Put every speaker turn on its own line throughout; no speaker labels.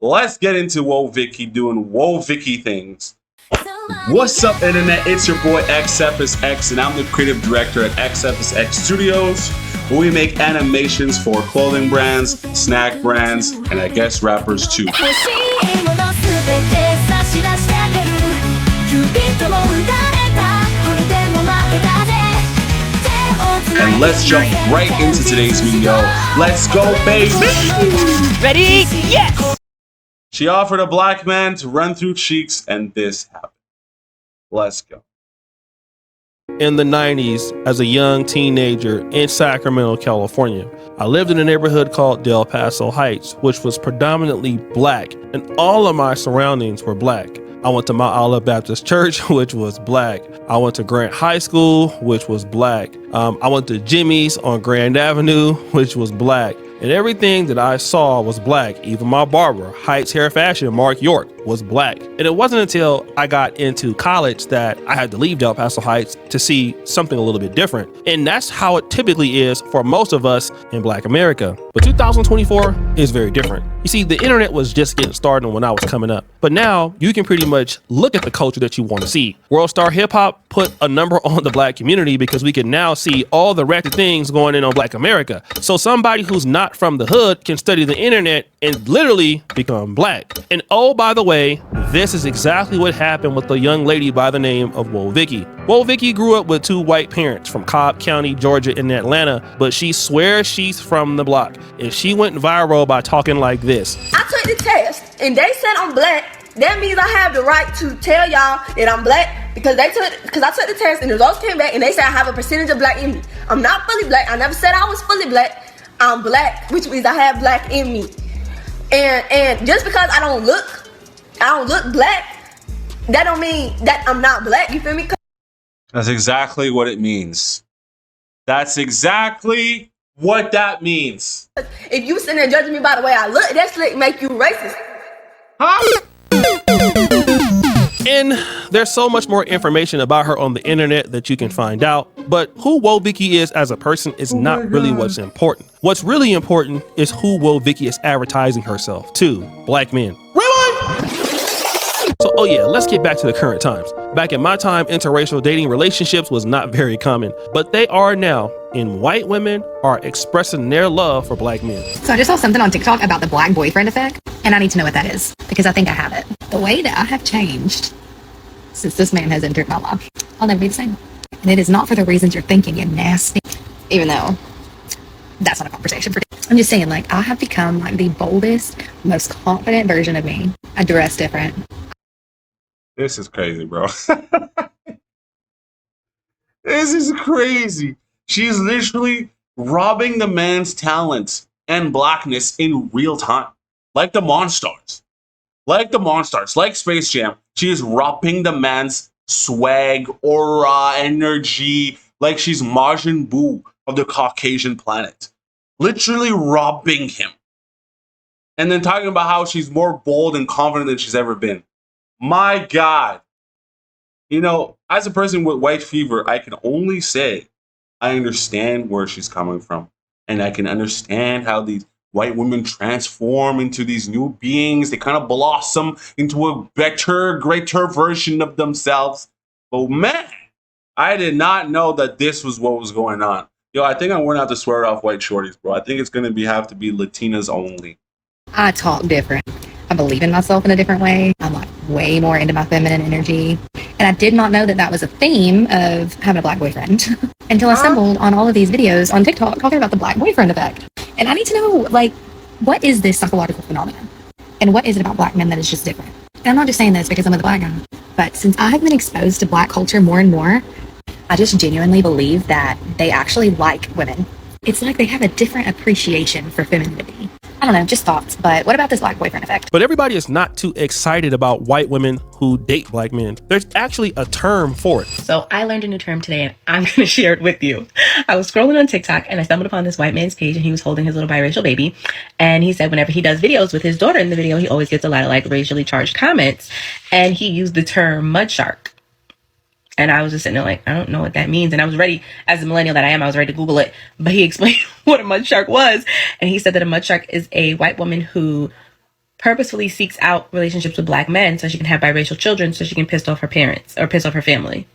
let's get into Whoavicky doing Whoavicky things. What's up, internet? It's your boy xCephasx, and I'm the creative director at xCephasx Studios, where we make animations for clothing brands, snack brands, and I guess rappers too. And let's jump right into today's video. Let's go, baby!
Ready? Yes!
She offered a black man to run through cheeks, and this happened. Let's go.
In the 90s, as a young teenager in Sacramento, California, I lived in a neighborhood called Del Paso Heights, which was predominantly black, and all of my surroundings were black. I went to Mount Olive Baptist Church, which was black. I went to Grant High School, which was black. I went to Jimmy's on Grand Avenue, which was black. And everything that I saw was black. Even my barber, Heights Hair Fashion, Mark York, was black. And it wasn't until I got into college that I had to leave Del Paso Heights to see something a little bit different. And that's how it typically is for most of us in Black America. But 2024 is very different. You see, the internet was just getting started when I was coming up. But now you can pretty much look at the culture that you want to see. World Star Hip Hop put a number on the black community because we can now see all the ratchet things going on Black America. So somebody who's not from the hood can study the internet and literally become black. And oh, by the way, this is exactly what happened with a young lady by the name of Whoavicky. Whoavicky grew up with two white parents from Cobb County, Georgia in Atlanta, but she swears she's from the block. And she went viral by talking like this.
I took the test and they said I'm black. That means I have the right to tell y'all that I'm black because I took the test and the results came back and they said I have a percentage of black in me. I'm not fully black. I never said I was fully black. I'm black, which means I have black in me. And just because I don't look black, that don't mean that I'm not black. You feel me?
That's exactly what it means. That's exactly what that means.
If you sitting there judging me by the way I look, that's like make you racist.
Huh?
And there's so much more information about her on the internet that you can find out, but who Whoavicky is as a person is not really what's important. What's really important is who Whoavicky is advertising herself to, black men. So, oh yeah, let's get back to the current times. Back in my time, interracial dating relationships was not very common, but they are now, and white women are expressing their love for black men.
So I just saw something on TikTok about the black boyfriend effect, and I need to know what that is, because I think I have it. The way that I have changed since this man has entered my life, I'll never be the same. And it is not for the reasons you're thinking, you nasty, even though that's not a conversation for I'm just saying, like, I have become like the boldest, most confident version of me. I dress different.
This is crazy, bro. This is crazy. She's literally robbing the man's talent and blackness in real time. Like the Monstars. Like Space Jam. She is robbing the man's swag, aura, energy. Like she's Majin Buu of the Caucasian planet. Literally robbing him. And then talking about how she's more bold and confident than she's ever been. My God. You know, as a person with white fever, I can only say I understand where she's coming from. And I can understand how these white women transform into these new beings. They kind of blossom into a better, greater version of themselves. But man, I did not know that this was what was going on. Yo, I think I'm going to have to swear off white shorties, bro. I think it's going to have to be Latinas only.
I talk different. I believe in myself in a different way. I'm like way more into my feminine energy. And I did not know that that was a theme of having a black boyfriend until I stumbled on all of these videos on TikTok talking about the black boyfriend effect. And I need to know, like, what is this psychological phenomenon? And what is it about black men that is just different? And I'm not just saying this because I'm a black guy, but since I have been exposed to black culture more and more, I just genuinely believe that they actually like women. It's like they have a different appreciation for femininity. I don't know, just thoughts. But what about this black boyfriend effect?
But everybody is not too excited about white women who date black men. There's actually a term for it.
So I learned a new term today and I'm going to share it with you. I was scrolling on TikTok and I stumbled upon this white man's page and he was holding his little biracial baby. And he said whenever he does videos with his daughter in the video, he always gets a lot of like racially charged comments. And he used the term mud shark. And I was just sitting there like, I don't know what that means. And I was ready, as a millennial that I am, I was ready to Google it. But he explained what a mud shark was. And he said that a mud shark is a white woman who purposefully seeks out relationships with black men so she can have biracial children so she can piss off her parents or piss off her family.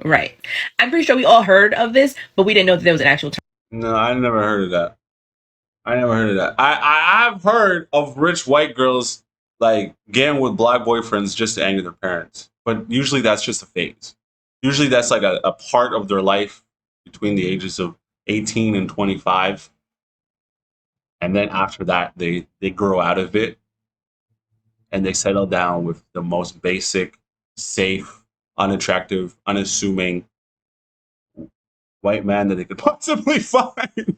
Right. I'm pretty sure we all heard of this, but we didn't know that there was an actual term.
No, I never heard of that. I've heard of rich white girls like getting with black boyfriends just to anger their parents, but usually that's just a phase. Usually that's like a part of their life between the ages of 18 and 25, and then after that they grow out of it and they settle down with the most basic, safe, unattractive, unassuming white man that they could possibly find.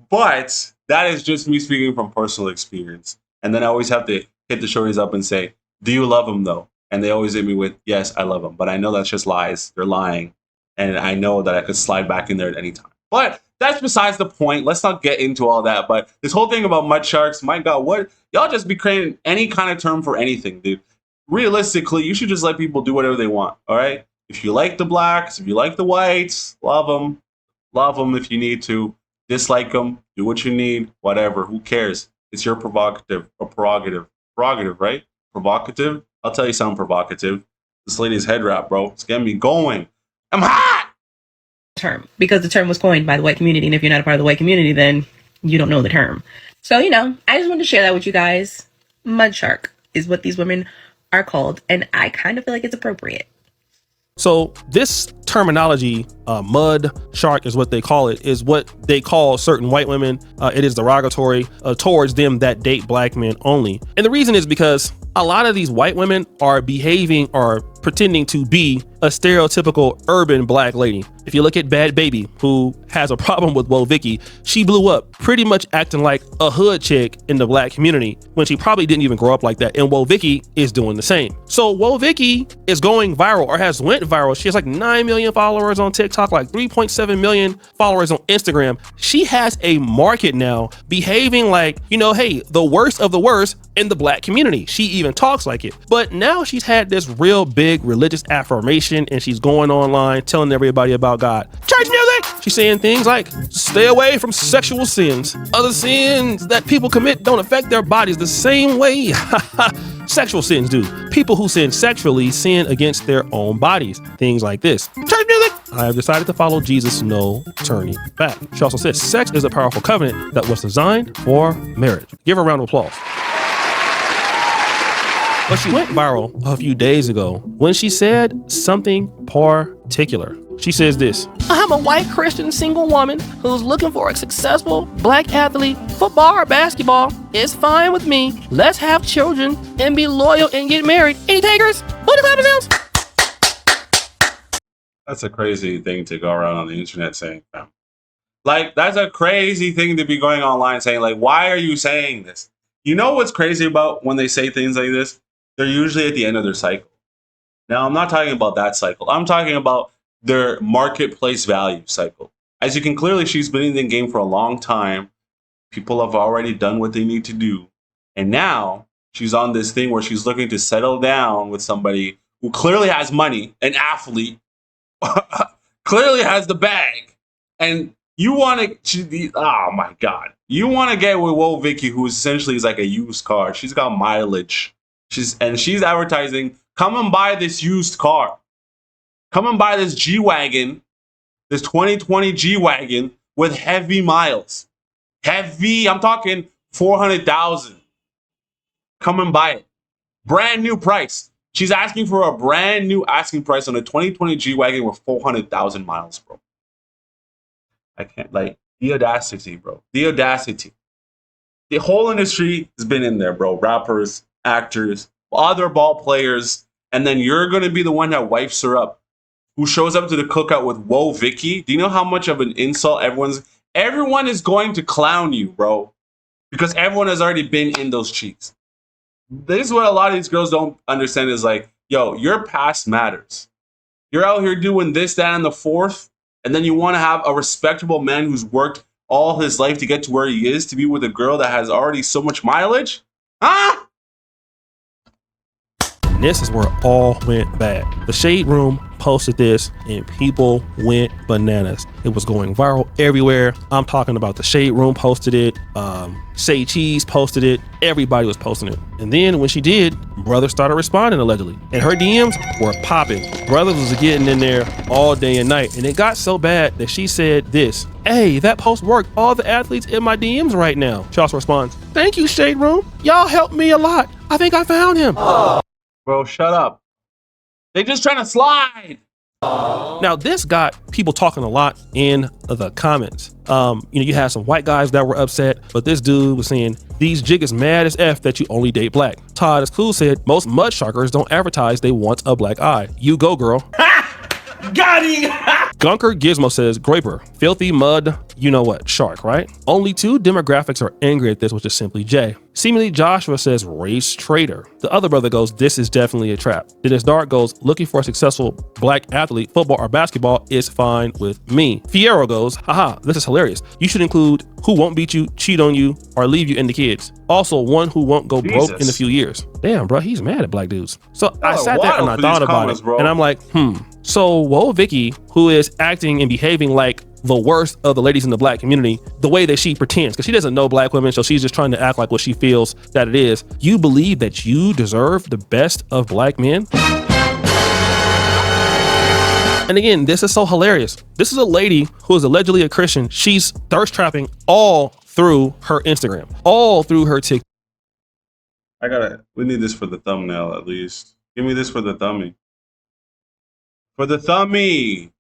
But that is just me speaking from personal experience. And then I always have to hit the shorties up and say, do you love them though? And they always hit me with, yes, I love them. But I know that's just lies. They're lying. And I know that I could slide back in there at any time. But that's besides the point. Let's not get into all that. But this whole thing about mud sharks, my God, what? Y'all just be creating any kind of term for anything, dude. Realistically, you should just let people do whatever they want, all right? If you like the blacks, if you like the whites, love them. Love them if you need to. Dislike them, do what you need, whatever. Who cares? It's your prerogative, right? Provocative. I'll tell you something provocative. This lady's head wrap, bro. It's getting me going. I'm hot.
Term, because the term was coined by the white community, and if you're not a part of the white community, then you don't know the term. So, I just wanted to share that with you guys. Mud shark is what these women are called, and I kind of feel like it's appropriate.
So this terminology, mud shark is what they call it, is what they call certain white women. It is derogatory towards them that date black men only. And the reason is because a lot of these white women are behaving or pretending to be a stereotypical urban black lady. If you look at Bad Baby, who has a problem with Whoavicky, she blew up pretty much acting like a hood chick in the black community when she probably didn't even grow up like that. And Whoavicky is doing the same. So Whoavicky is going viral or has went viral. She has like 9 million followers on TikTok, like 3.7 million followers on Instagram. She has a market now behaving like, hey, the worst of the worst in the black community. She even talks like it. But now she's had this real big religious affirmation and she's going online telling everybody about God. Church music! She's saying things like, stay away from sexual sins. Other sins that people commit don't affect their bodies the same way sexual sins do. People who sin sexually sin against their own bodies. Things like this. Church music! I have decided to follow Jesus, no turning back. She also says sex is a powerful covenant that was designed for marriage. Give her a round of applause. But she went viral a few days ago when she said something particular. She says this: I'm a white Christian single woman who's looking for a successful black athlete, football or basketball. It's fine with me. Let's have children and be loyal and get married. Any takers? Who the clap sounds?
That's a crazy thing to go around on the internet saying. Like, that's a crazy thing to be going online saying, like, why are you saying this? You know what's crazy about when they say things like this? They're usually at the end of their cycle. Now, I'm not talking about that cycle. I'm talking about their marketplace value cycle. As you can clearly, she's been in the game for a long time. People have already done what they need to do. And now she's on this thing where she's looking to settle down with somebody who clearly has money, an athlete, clearly has the bag. And you want to, oh my God. You want to get with Whoavicky, who essentially is like a used car. She's got mileage. She's advertising, come and buy this used car. Come and buy this G-Wagon, this 2020 G-Wagon with heavy miles. Heavy, I'm talking 400,000. Come and buy it. Brand new price. She's asking for a brand new asking price on a 2020 G-Wagon with 400,000 miles, bro. I can't, like, the audacity, bro. The audacity. The whole industry has been in there, bro. Rappers, actors, other ball players, and then you're going to be the one that wipes her up, who shows up to the cookout with Whoavicky. Do you know how much of an insult everyone is going to clown you, bro, because everyone has already been in those cheeks. This is what a lot of these girls don't understand is like, yo, your past matters. You're out here doing this, that, and the fourth, and then you want to have a respectable man who's worked all his life to get to where he is to be with a girl that has already so much mileage? Huh?
And this is where it all went bad. The Shade Room posted this and people went bananas. It was going viral everywhere. I'm talking about the Shade Room posted it. Say Cheese posted it. Everybody was posting it. And then when she did, brothers started responding allegedly. And her DMs were popping. Brothers was getting in there all day and night. And it got so bad that she said this: "Hey, that post worked. All the athletes in my DMs right now." She also responds, "Thank you, Shade Room. Y'all helped me a lot. I think I found him."
Bro, shut up. They just trying to slide.
Now, this got people talking a lot in the comments. You had some white guys that were upset, but this dude was saying, "These jig is mad as F that you only date black." Todd is cool said, "Most mud sharkers don't advertise they want a black eye. You go, girl."
Got him.
Gunker Gizmo says, "Graper, filthy mud, you know what, shark, right?" Only two demographics are angry at this, which is simply Jay. Seemingly Joshua says, "Race traitor." The other brother goes, "This is definitely a trap." Dennis Dark goes, "Looking for a successful black athlete, football or basketball is fine with me." Fierro goes, "Haha, this is hilarious. You should include who won't beat you, cheat on you, or leave you and the kids. Also, one who won't go broke in a few years." Damn, bro, he's mad at black dudes. So I sat there and I thought about it, and I'm like, So Whoavicky, who is acting and behaving like the worst of the ladies in the black community, the way that she pretends, because she doesn't know black women, so she's just trying to act like what she feels that it is. You believe that you deserve the best of black men? And again, this is so hilarious. This is a lady who is allegedly a Christian. She's thirst trapping all through her Instagram, all through her TikTok.
We need this for the thumbnail at least. Give me this for the thumbie. For the thumbie.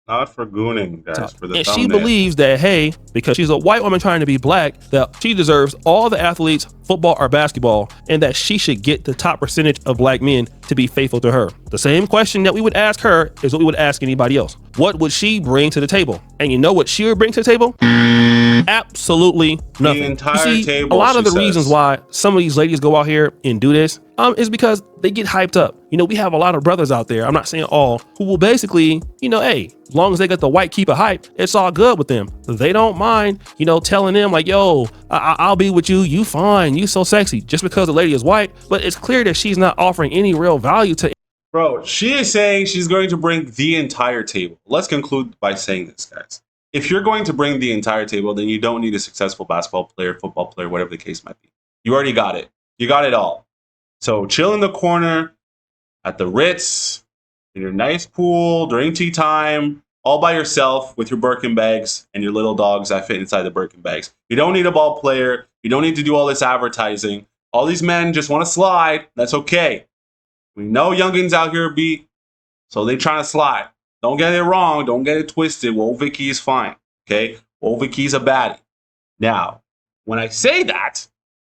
Not for gooning, guys. For the
And
thumbnail.
she believes that, hey, because she's a white woman trying to be black, that she deserves all the athletes, football or basketball, and that she should get the top percentage of black men to be faithful to her. The same question that we would ask her is what we would ask anybody else. What would she bring to the table? And you know what she would bring to the table? Absolutely nothing.
The entire
You see,
table,
a lot of the
she
reasons
says.
why some of these ladies go out here and do this is because they get hyped up. We have a lot of brothers out there, I'm not saying all, who will basically, hey, as long as they got the white keep it hype, it's all good with them. They don't mind, telling them like, yo, I'll be with you. You fine. You so sexy, just because the lady is white. But it's clear that she's not offering any real value to.
Bro, she is saying she's going to bring the entire table. Let's conclude by saying this, guys. If you're going to bring the entire table, then you don't need a successful basketball player, football player, whatever the case might be. You already got it. You got it all. So chill in the corner at the Ritz, in your nice pool, during tea time, all by yourself with your Birkin bags and your little dogs that fit inside the Birkin bags. You don't need a ball player. You don't need to do all this advertising. All these men just want to slide. That's okay. We know youngins out here be, so they trying to slide. Don't get it wrong. Don't get it twisted. Whoavicky is fine. Okay? Whoavicky's a baddie. Now, when I say that,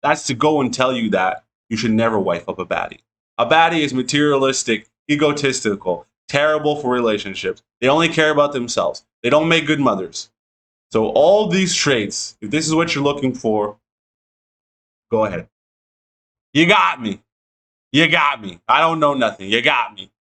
that's to go and tell you that you should never wife up a baddie. A baddie is materialistic, egotistical, terrible for relationships. They only care about themselves. They don't make good mothers. So all these traits, if this is what you're looking for, go ahead. You got me. You got me. I don't know nothing. You got me.